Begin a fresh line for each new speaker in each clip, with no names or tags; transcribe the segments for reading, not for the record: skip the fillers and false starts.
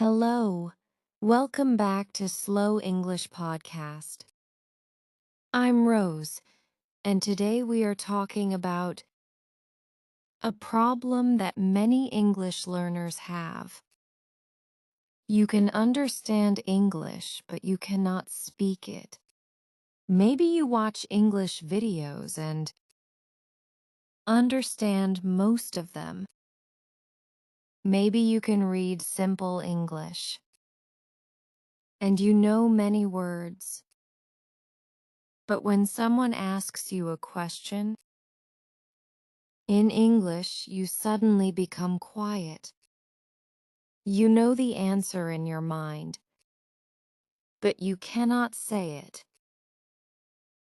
Hello, welcome back to Slow English Podcast. I'm Rose, and today we are talking about a problem that many English learners have. You can understand English, but you cannot speak it. Maybe you watch English videos and understand most of them. Maybe you can read simple English, and you know many words. But when someone asks you a question, in English, you suddenly become quiet. You know the answer in your mind, but you cannot say it.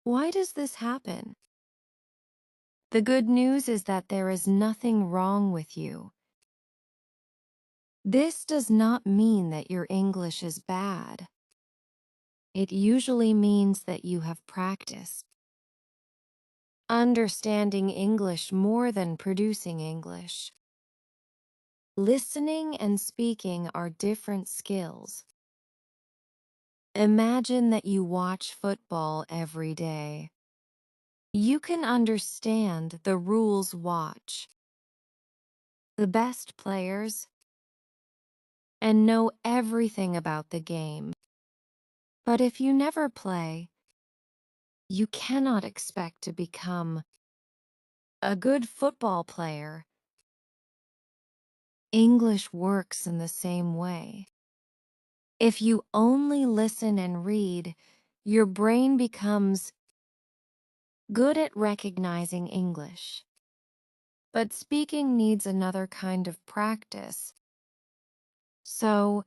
Why does this happen? The good news is that there is nothing wrong with you. This does not mean that your English is bad. It usually means that you have practiced understanding English more than producing English. Listening and speaking are different skills. Imagine that you watch football every day. You can understand the rules, watch the best players, and know everything about the game. But if you never play, you cannot expect to become a good football player. English works in the same way. If you only listen and read, your brain becomes good at recognizing English. But speaking needs another kind of practice. So,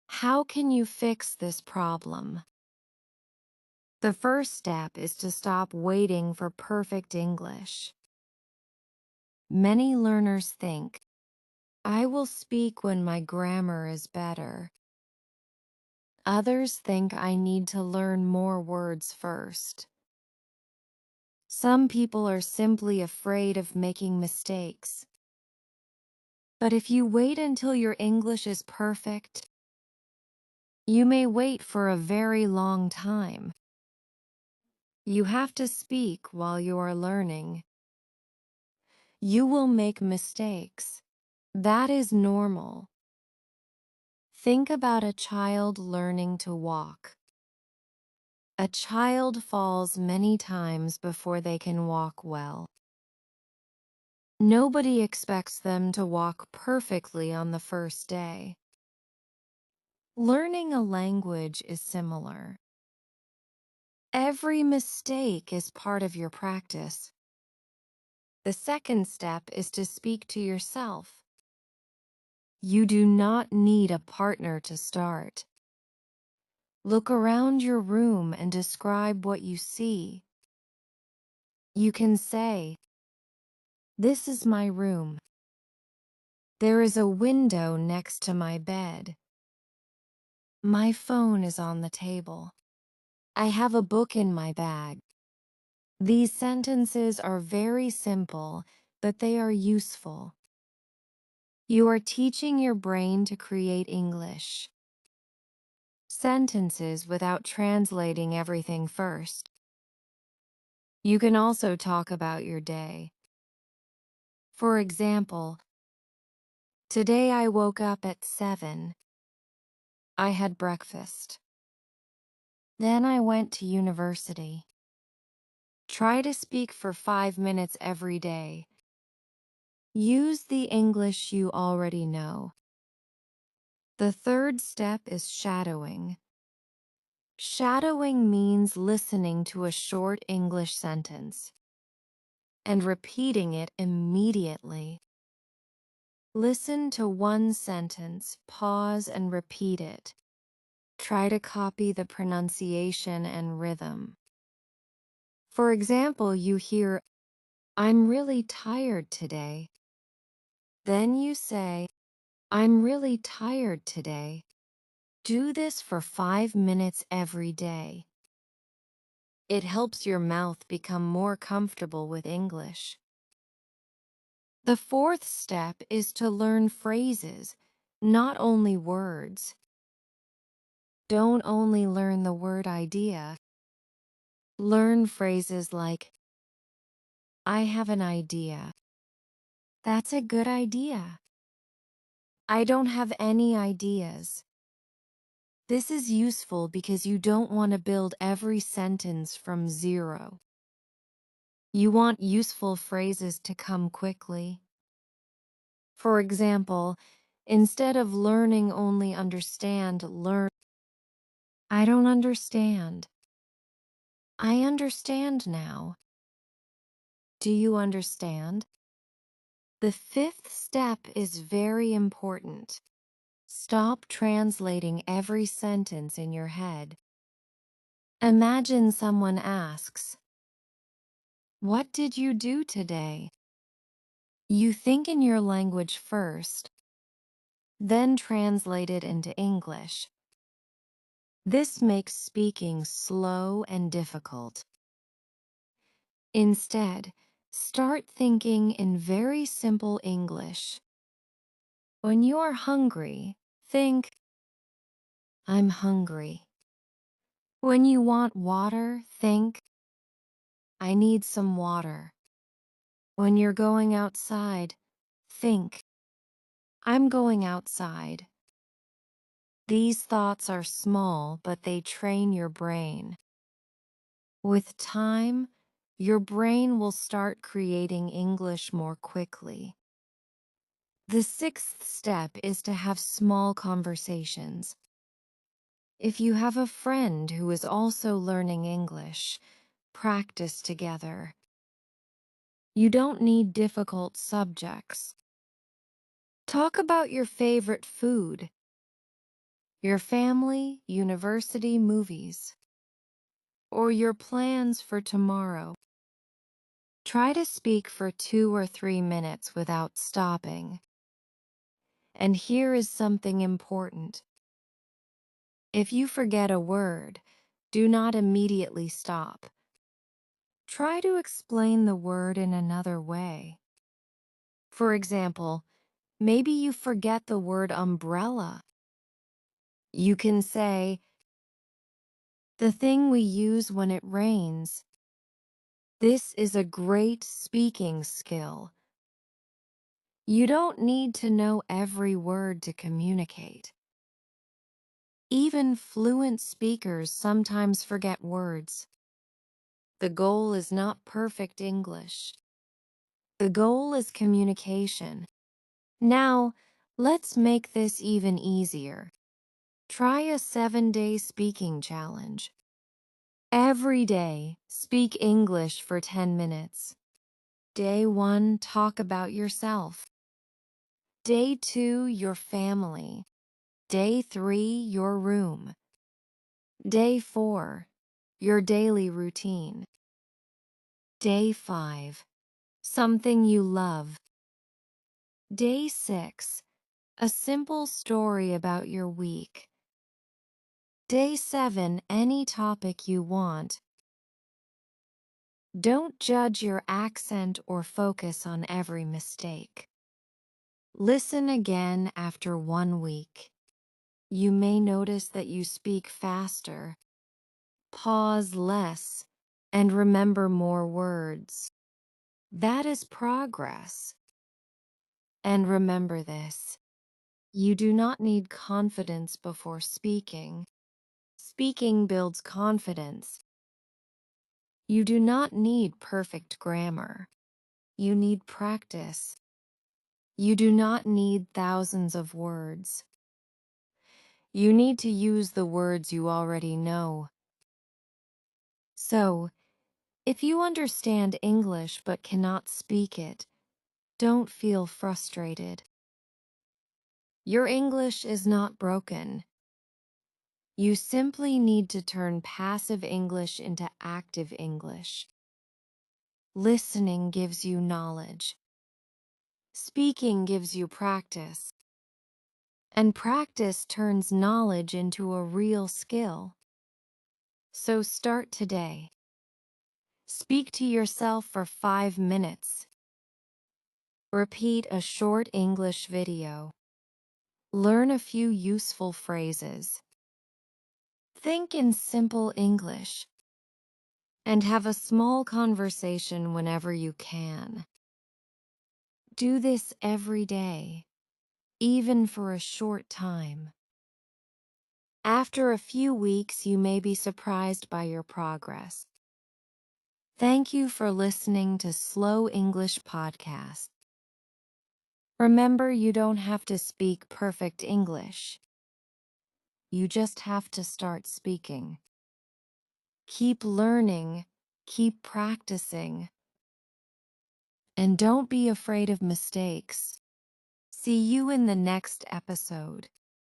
how can you fix this problem? The first step is to stop waiting for perfect English. Many learners think, I will speak when my grammar is better. Others think I need to learn more words first. Some people are simply afraid of making mistakes. But if you wait until your English is perfect, you may wait for a very long time. You have to speak while you are learning. You will make mistakes. That is normal. Think about a child learning to walk. A child falls many times before they can walk well. Nobody expects them to walk perfectly on the first day. Learning a language is similar. Every mistake is part of your practice. The second step is to speak to yourself. You do not need a partner to start. Look around your room and describe what you see. You can say, "This is my room. There is a window next to my bed. My phone is on the table. I have a book in my bag." These sentences are very simple, but they are useful. You are teaching your brain to create English sentences without translating everything first. You can also talk about your day. For example, today I woke up at 7. I had breakfast. Then I went to university. Try to speak for 5 minutes every day. Use the English you already know. The third step is shadowing. Shadowing means listening to a short English sentence and repeating it immediately. Listen to one sentence, pause and repeat it. Try to copy the pronunciation and rhythm. For example, you hear, "I'm really tired today." Then you say, "I'm really tired today." Do this for 5 minutes every day. It helps your mouth become more comfortable with English. The fourth step is to learn phrases, not only words. Don't only learn the word idea. Learn phrases like, I have an idea. That's a good idea. I don't have any ideas. This is useful because you don't want to build every sentence from zero. You want useful phrases to come quickly. For example, instead of learning only understand, learn I don't understand. I understand now. Do you understand? The fifth step is very important. Stop translating every sentence in your head. Imagine someone asks, what did you do today? You think in your language first, then translate it into English. This makes speaking slow and difficult. Instead, start thinking in very simple English. When you are hungry, think, I'm hungry. When you want water, think, I need some water. When you're going outside, think, I'm going outside. These thoughts are small, but they train your brain. With time, your brain will start creating English more quickly. The sixth step is to have small conversations. If you have a friend who is also learning English, practice together. You don't need difficult subjects. Talk about your favorite food, your family, university, movies, or your plans for tomorrow. Try to speak for 2 or 3 minutes without stopping. And here is something important. If you forget a word, do not immediately stop. Try to explain the word in another way. For example, maybe you forget the word umbrella. You can say, the thing we use when it rains. This is a great speaking skill. You don't need to know every word to communicate. Even fluent speakers sometimes forget words. The goal is not perfect English. The goal is communication. Now, let's make this even easier. Try a 7-day speaking challenge. Every day, speak English for 10 minutes. Day 1, talk about yourself. Day 2, your family. Day 3, your room. Day 4, your daily routine. Day 5, something you love. Day 6, a simple story about your week. Day 7, any topic you want. Don't judge your accent or focus on every mistake. Listen again after 1 week. You may notice that you speak faster, pause less, and remember more words. That is progress. And remember this, you do not need confidence before speaking. Speaking builds confidence. You do not need perfect grammar. You need practice. You do not need thousands of words. You need to use the words you already know. So, if you understand English but cannot speak it, don't feel frustrated. Your English is not broken. You simply need to turn passive English into active English. Listening gives you knowledge. Speaking gives you practice. And practice turns knowledge into a real skill. So start today. Speak to yourself for 5 minutes. Repeat a short English video. Learn a few useful phrases. Think in simple English. And have a small conversation whenever you can. Do this every day, even for a short time. After a few weeks, you may be surprised by your progress. Thank you for listening to Slow English Podcast. Remember, you don't have to speak perfect English. You just have to start speaking. Keep learning, keep practicing, and don't be afraid of mistakes. See you in the next episode.